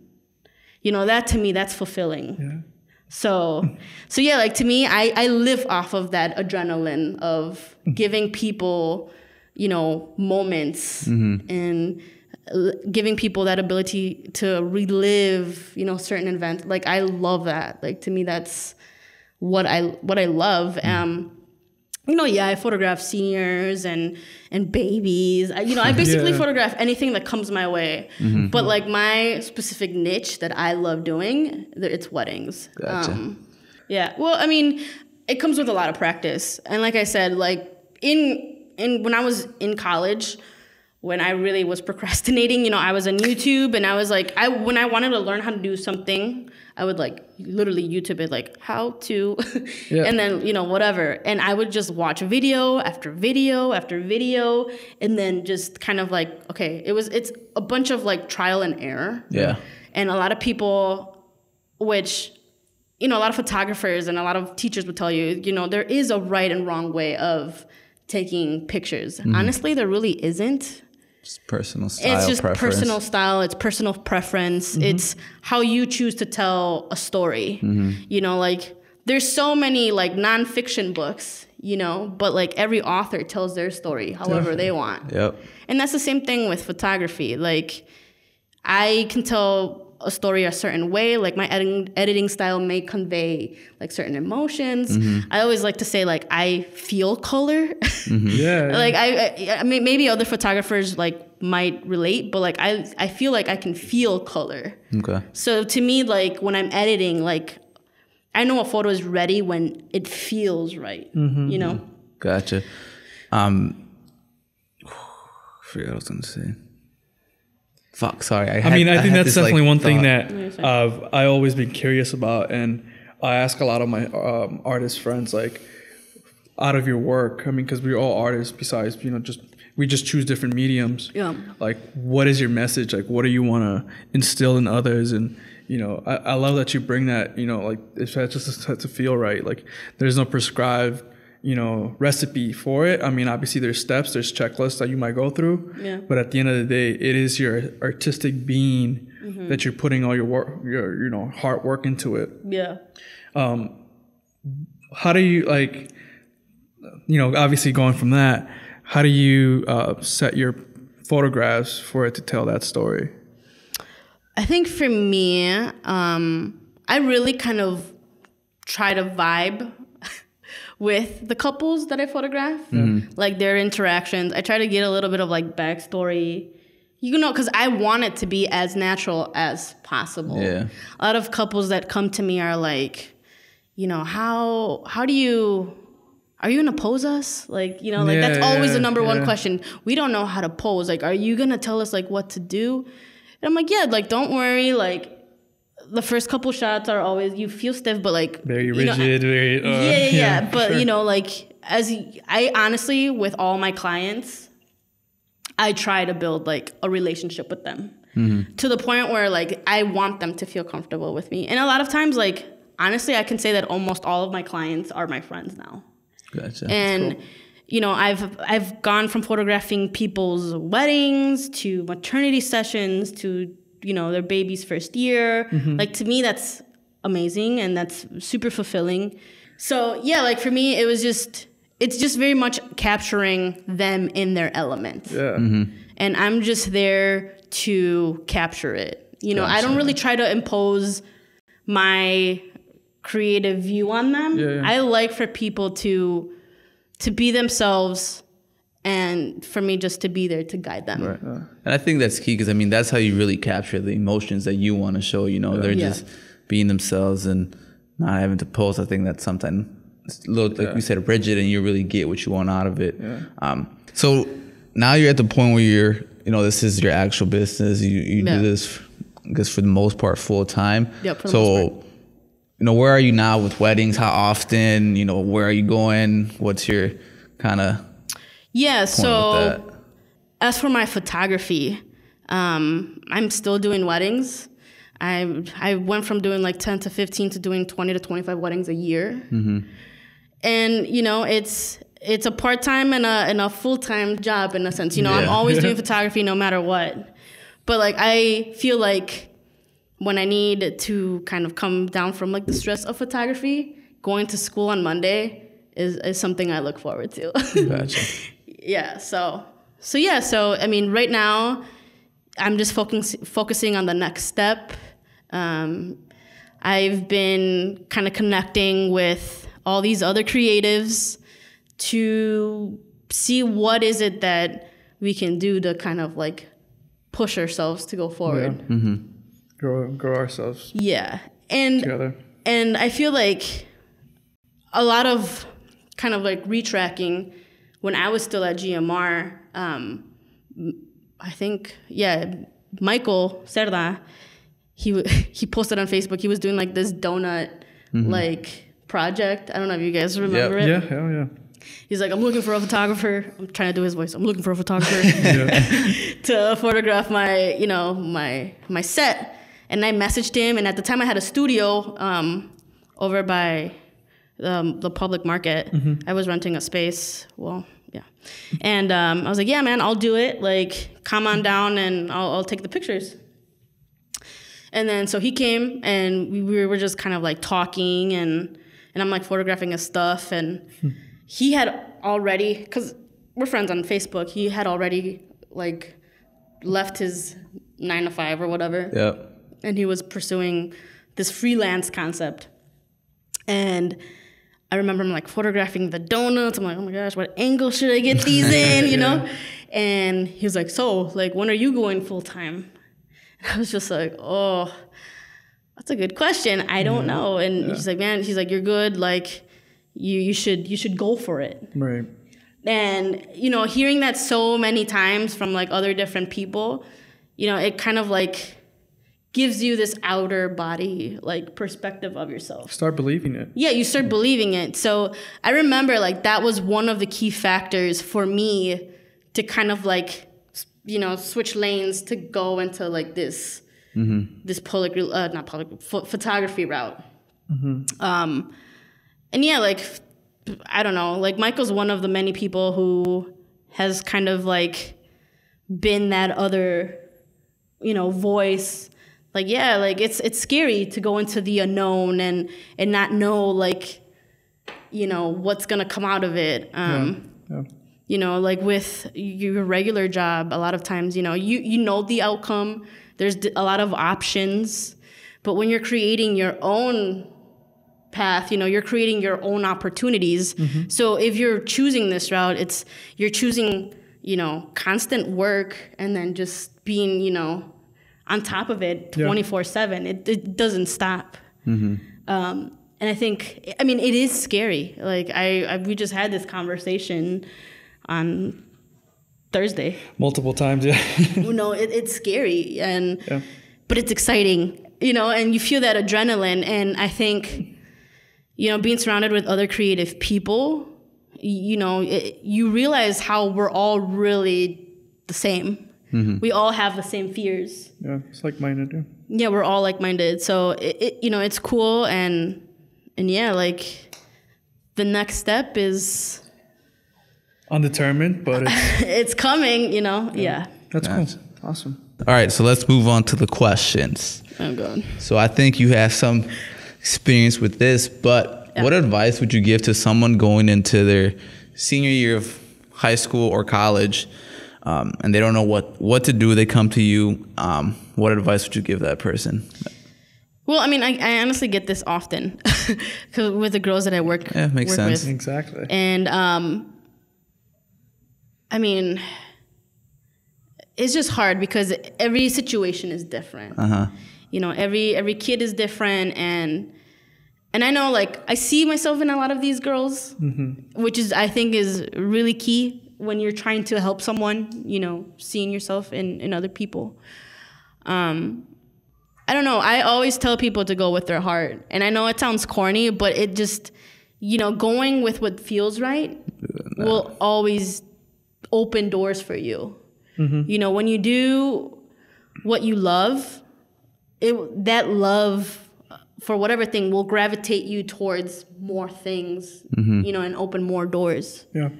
A: that to me, that's fulfilling. Yeah. So yeah, like to me, I live off of that adrenaline of giving people, moments and giving people that ability to relive, certain events. Like I love that. Like to me, that's what I love. I photograph seniors and babies. I basically photograph anything that comes my way. But like my specific niche that I love doing, it's weddings.
C: Gotcha.
A: Well, I mean, it comes with a lot of practice. And like I said, like when I was in college, when I really was procrastinating, I was on YouTube, and I was like, when I wanted to learn how to do something, I would like literally YouTube it, like how to, and then, whatever. And I would just watch video after video after video, and then just kind of like, okay, it's a bunch of like trial and error.
C: Yeah.
A: And a lot of people, which, a lot of photographers and a lot of teachers would tell you, there is a right and wrong way of taking pictures. Honestly, there really isn't.
C: It's personal style.
A: It's just
C: preference.
A: personal style. It's personal preference. It's how you choose to tell a story. Like there's so many like nonfiction books, but like every author tells their story however they want.
C: Yep.
A: And that's the same thing with photography. Like I can tell a story a certain way. Like my editing style may convey like certain emotions. I always like to say like I feel color. Like I mean, maybe other photographers like might relate, but like I feel like I can feel color. Okay. So to me, like when I'm editing, like I know a photo is ready when it feels right.
C: Gotcha. I forgot what I was gonna say. Fuck, sorry. I
B: think that's definitely one thing that I always been curious about, and I ask a lot of my artist friends, like, out of your work, I mean, because we're all artists besides, we just choose different mediums. Yeah. Like, what is your message? Like, what do you want to instill in others? And, I love that you bring that, like, it's just to feel right. Like, there's no prescribed recipe for it. I mean, obviously there's steps, there's checklists that you might go through. Yeah. But at the end of the day, it is your artistic being that you're putting all your work, your hard work into it. Yeah. How do you like, obviously going from that, how do you set your photographs for it to tell that story?
A: I think for me, I really kind of try to vibe with the couples that I photograph, like their interactions. I try to get a little bit of like backstory, because I want it to be as natural as possible. Yeah. A lot of couples that come to me are like, how do you, are you gonna pose us? Like, like that's always the number one question. We don't know how to pose. Like, are you gonna tell us like what to do? And I'm like, yeah, like don't worry, like, the first couple shots are always, you feel stiff, but like
B: very rigid, very
A: but sure. Like I honestly, with all my clients, I try to build like a relationship with them to the point where like I want them to feel comfortable with me. And a lot of times, like honestly, I can say that almost all of my clients are my friends now.
C: Gotcha.
A: And cool. You know, I've gone from photographing people's weddings to maternity sessions to, you know, their baby's first year. Like, to me, that's amazing and that's super fulfilling. So yeah, like for me, it's just very much capturing them in their element. Yeah. And I'm just there to capture it. You know, I don't really try to impose my creative view on them. I like for people to be themselves and for me just to be there to guide them.
C: Right. And I think that's key because, I mean, that's how you really capture the emotions that you want to show. You know, they're just being themselves and not having to pose. I think that's something it's a little, like you said, rigid, and you really get what you want out of it. So now you're at the point where you're, you know, this is your actual business. You do this, I guess, for the most part, full time.
A: Yeah, for the most part.
C: You know, where are you now with weddings? How often? You know, where are you going? What's your kind of point
A: so
C: with that?
A: As for my photography, I'm still doing weddings. I went from doing like 10 to 15 to doing 20 to 25 weddings a year. And, you know, it's a part-time and a full-time job in a sense. You know, I'm always doing photography no matter what. But like, I feel like when I need to kind of come down from like the stress of photography, going to school on Monday is something I look forward to.
C: Gotcha.
A: So I mean, right now I'm just focusing on the next step. I've been kind of connecting with all these other creatives to see what is it that we can do to kind of like push ourselves to go forward.
B: Grow ourselves.
A: And
B: together.
A: And I feel like a lot of kind of like retracking when I was still at GMR, I think, Michael Cerda, he posted on Facebook, he was doing like this donut like project. I don't know if you guys remember it.
B: Yeah.
A: He's like, I'm looking for a photographer. I'm trying to do his voice. I'm looking for a photographer to photograph my, you know, my set. And I messaged him, and at the time I had a studio over by the public market. I was renting a space. And I was like, yeah, man, I'll do it. Like, come on down, and I'll take the pictures. And then so he came, and we were just kind of like talking, and I'm like photographing his stuff, and he had already, because we're friends on Facebook, he had already like left his 9 to 5 or whatever.
C: Yep.
A: And he was pursuing this freelance concept. And I remember him like photographing the donuts. I'm like, oh my gosh, what angle should I get these in, you know? And he was like, so, like, when are you going full time? And I was just like, oh, that's a good question. I don't know. And he's like, man, you're good. Like, you should go for it.
B: Right.
A: And, you know, hearing that so many times from like other different people, you know, it kind of like gives you this outer body like perspective of yourself.
B: Start believing it.
A: Yeah, you start believing it. So I remember like that was one of the key factors for me to kind of like, you know, switch lanes to go into like this photography route. And yeah, like, I don't know, like Michael's one of the many people who has kind of like been that other, you know, voice. Like, yeah, like it's scary to go into the unknown and not know, like, you know, what's going to come out of it. You know, like with your regular job, a lot of times, you know, you know the outcome. There's a lot of options. But when you're creating your own path, you know, you're creating your own opportunities. So if you're choosing this route, you're choosing, you know, constant work and then just being, you know, on top of it 24/7. It doesn't stop. And I think, I mean, it is scary. Like we just had this conversation on Thursday.
B: Multiple times, yeah.
A: You know, it's scary but it's exciting, you know, and you feel that adrenaline. And I think, you know, being surrounded with other creative people, you know, you realize how we're all really the same. We all have the same fears.
B: Yeah, it's like-minded.
A: Yeah, we're all like-minded. So, you know, it's cool. And yeah, like the next step is
B: undetermined, but it's,
A: it's coming, you know. Yeah.
B: That's cool. Awesome.
C: All right, so let's move on to the questions.
A: Oh God.
C: So I think you have some experience with this, but what advice would you give to someone going into their senior year of high school or college, and they don't know what to do? They come to you. What advice would you give that person?
A: Well, I mean, I honestly get this often with the girls that I work
C: makes sense.
A: with.
B: Exactly.
A: And I mean, it's just hard because every situation is different. You know, every kid is different, and I know, like, I see myself in a lot of these girls, which is, I think, is really key when you're trying to help someone, you know, seeing yourself in other people. I don't know. I always tell people to go with their heart. And I know it sounds corny, but it just, you know, going with what feels right will always open doors for you. You know, when you do what you love, that love for whatever thing will gravitate you towards more things, you know, and open more doors.
B: Yeah.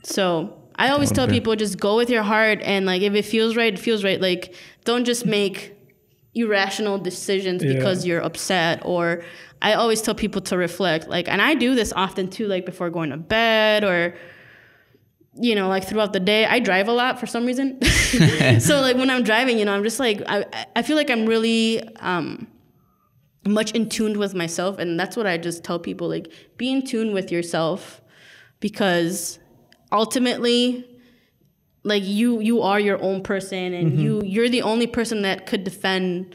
A: So I always tell people, just go with your heart, and like, if it feels right, it feels right. Like, don't just make irrational decisions because you're upset. Or I always tell people to reflect, like, and I do this often too, like before going to bed, or, you know, like throughout the day. I drive a lot for some reason. So like when I'm driving, you know, I'm just like, I feel like I'm really much in tune with myself. And that's what I just tell people, like, be in tune with yourself, because ultimately, like, you are your own person, and you're the only person that could defend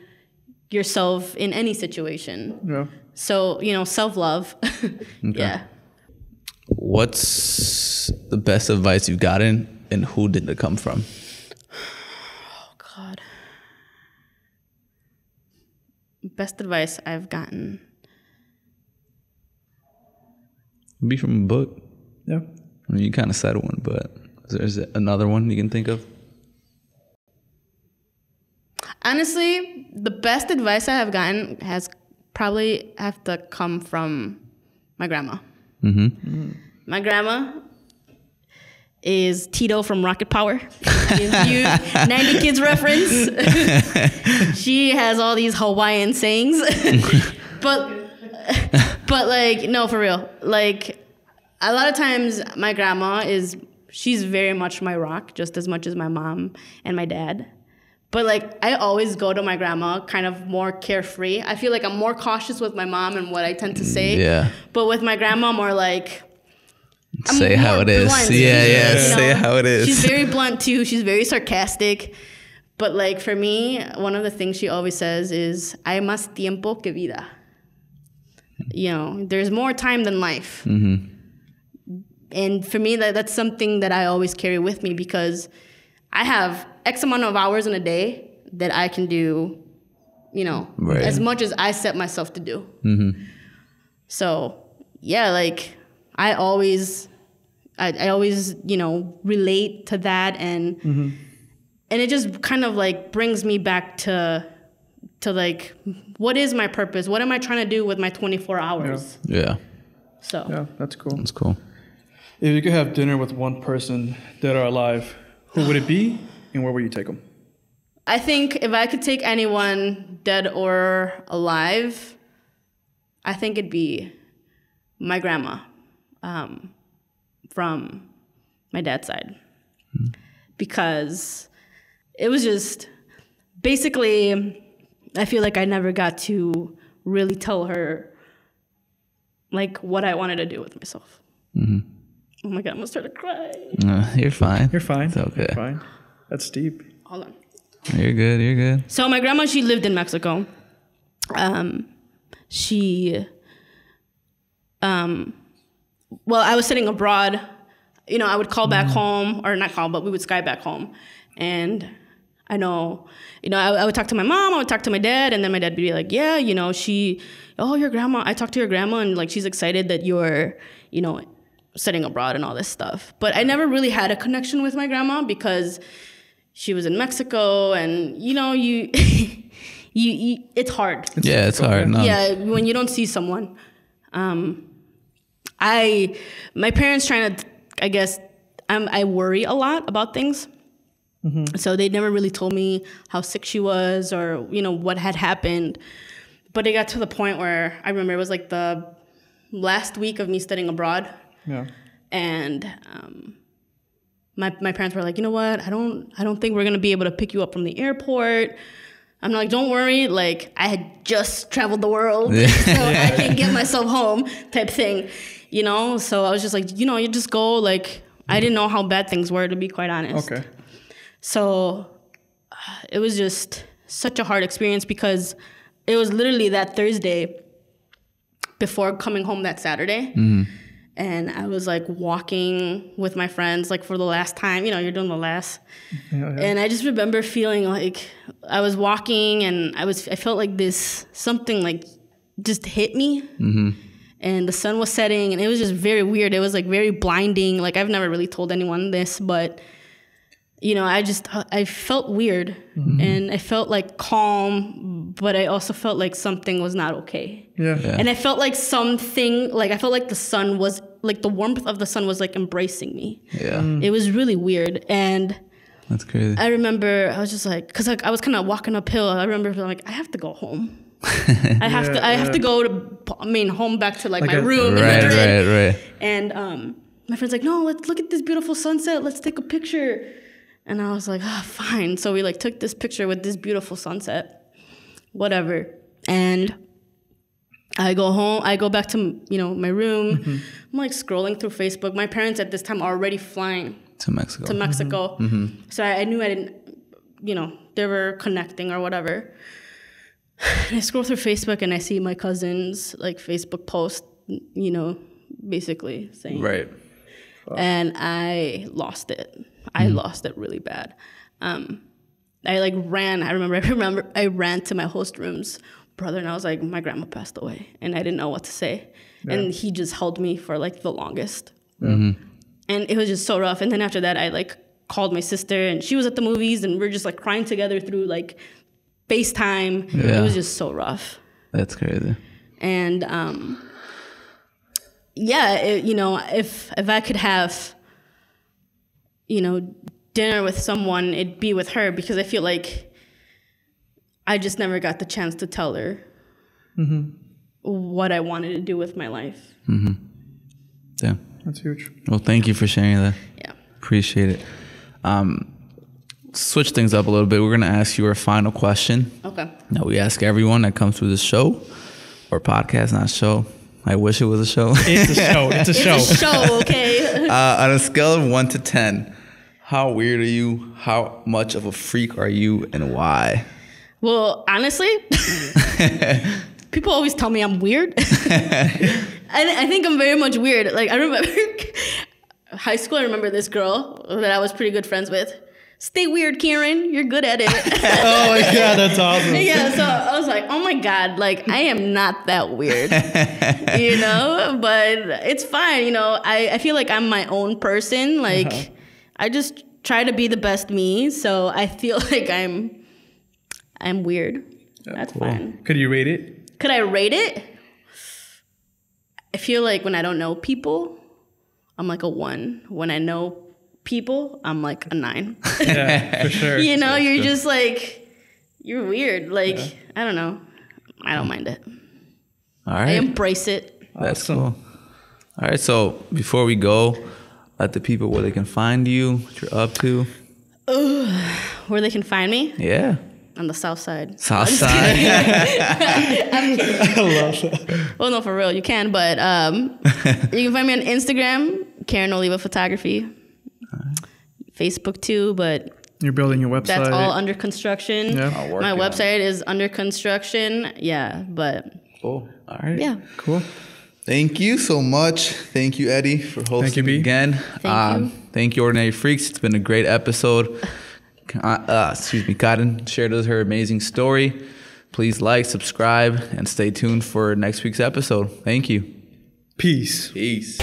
A: yourself in any situation. Yeah. So, you know, self-love. Yeah.
C: What's the best advice you've gotten, and who did it come from?
A: Oh God. Best advice I've gotten.
C: Be from a book.
B: Yeah.
C: I mean, you kind of said one, but is there another one you can think of?
A: Honestly, the best advice I have gotten has probably have to come from my grandma. My grandma is Tito from Rocket Power. Gives you 90 Kids reference. She has all these Hawaiian sayings. but like, no, for real. Like, a lot of times my grandma she's very much my rock, just as much as my mom and my dad. But like, I always go to my grandma kind of more carefree. I feel like I'm more cautious with my mom and what I tend to say. Yeah. But with my grandma, more like,
C: say how it is.
A: Blunt.
C: Yeah. Say how it is.
A: She's very blunt too. She's very sarcastic. But like, for me, one of the things she always says is, hay más tiempo que vida. You know, there's more time than life. And for me, that's something that I always carry with me, because I have X amount of hours in a day that I can do, you know, as much as I set myself to do. So, yeah, like, I always, you know, relate to that, and it just kind of like brings me back to like, what is my purpose? What am I trying to do with my 24 hours?
C: Yeah.
A: So.
B: Yeah, that's cool.
C: That's cool.
B: If you could have dinner with one person, dead or alive, who would it be, and where would you take them?
A: I think if I could take anyone, dead or alive, I think it'd be my grandma, from my dad's side. Because it was just, basically, I feel like I never got to really tell her, like, what I wanted to do with myself. Oh my God, I'm gonna start to cry.
C: You're fine.
B: You're fine.
C: It's okay.
B: You're fine. That's deep.
A: Hold on.
C: You're good.
A: So my grandma, she lived in Mexico. Well, I was sitting abroad. You know, I would call back home, or not call, but we would Skype back home. And I know, you know, I would talk to my mom, I would talk to my dad, and then my dad would be like, yeah, you know, your grandma, I talked to your grandma, and like, she's excited that you're, you know, studying abroad and all this stuff. But I never really had a connection with my grandma, because she was in Mexico, and, you know, it's hard.
C: It's hard. No.
A: Yeah, when you don't see someone. My parents trying to, I guess, I worry a lot about things. So they never really told me how sick she was or, you know, what had happened. But it got to the point where I remember it was like the last week of me studying abroad.
B: Yeah.
A: And my parents were like, you know what? I don't think we're going to be able to pick you up from the airport. I'm like, don't worry. Like, I had just traveled the world, so I can get myself home type thing, you know? So I was just like, you know, you just go. Like, I didn't know how bad things were, to be quite honest.
B: Okay.
A: So it was just such a hard experience because it was literally that Thursday before coming home that Saturday. And I was like walking with my friends, like for the last time, you know, you're doing the last. And I just remember feeling like I was walking and I felt like something like just hit me. And the sun was setting and it was just very weird. It was like very blinding. Like I've never really told anyone this, but you know, I felt weird and I felt like calm, but I also felt like something was not okay.
B: Yeah.
A: And I felt like I felt like the sun was, like the warmth of the sun was like embracing me.
C: Yeah.
A: It was really weird. And
C: that's crazy.
A: I remember I was just like, cause like I was kind of walking uphill. I remember feeling like, I have to go home. I have to go home back to like my room.
C: Right.
A: And my friend's like, no, let's look at this beautiful sunset. Let's take a picture. And I was like, fine. So we like took this picture with this beautiful sunset, whatever. And I go home. I go back to, you know, my room. I'm like scrolling through Facebook. My parents at this time are already flying
C: to Mexico.
A: So I knew I didn't, you know, they were connecting or whatever. And I scroll through Facebook and I see my cousin's like Facebook post, you know, basically saying.
C: Right.
A: And I lost it. I lost it really bad. I like ran. I remember I ran to my host room's brother and I was like, my grandma passed away. And I didn't know what to say. Yeah. And he just held me for like the longest. And it was just so rough. And then after that, I like called my sister and she was at the movies and we're just like crying together through like FaceTime. Yeah. It was just so rough.
C: That's crazy.
A: And you know, if I could have, you know, dinner with someone, it'd be with her because I feel like I just never got the chance to tell her what I wanted to do with my life.
C: Yeah.
B: That's huge.
C: Well, thank you for sharing that.
A: Yeah.
C: Appreciate it. Switch things up a little bit. We're going to ask you our final question. Okay. Now, we ask everyone that comes through the show or podcast, not show. I wish it was a show.
B: It's a show. It's a show.
A: It's a show, okay?
C: On a scale of 1 to 10, how weird are you? How much of a freak are you and why?
A: Well, honestly, people always tell me I'm weird. I think I'm very much weird. Like, I remember high school, I remember this girl that I was pretty good friends with. Stay weird, Karen. You're good at it.
B: Oh my God, that's awesome.
A: Yeah, so I was like, oh my God, like I am not that weird, you know, but it's fine. You know, I feel like I'm my own person. Like I just try to be the best me. So I feel like I'm weird. That's fine.
B: Could you rate it?
A: Could I rate it? I feel like when I don't know people, I'm like a 1. When I know people, I'm like a 9.
B: Yeah, for sure.
A: You know, you're just like, you're weird. Like, I don't know. I don't mind it.
C: All right.
A: I embrace it.
C: That's cool. All right. So before we go, let the people where they can find you, what you're up to.
A: Where they can find me?
C: Yeah.
A: On the south side.
C: South side.
A: I'm kidding.
B: I love that.
A: Well, no, for real, you can. But you can find me on Instagram, Karen Oliva Photography. Facebook too, but
B: you're building your website.
A: That's all under construction.
B: Yeah.
A: My website is under construction. Yeah, but
C: cool. All right.
A: Yeah.
B: Cool.
C: Thank you so much. Thank you, Eddie, for hosting again.
A: Thank you.
C: Thank you, Ordinary Freaks. It's been a great episode. Karen shared with her amazing story. Please like, subscribe, and stay tuned for next week's episode. Thank you.
B: Peace.
C: Peace.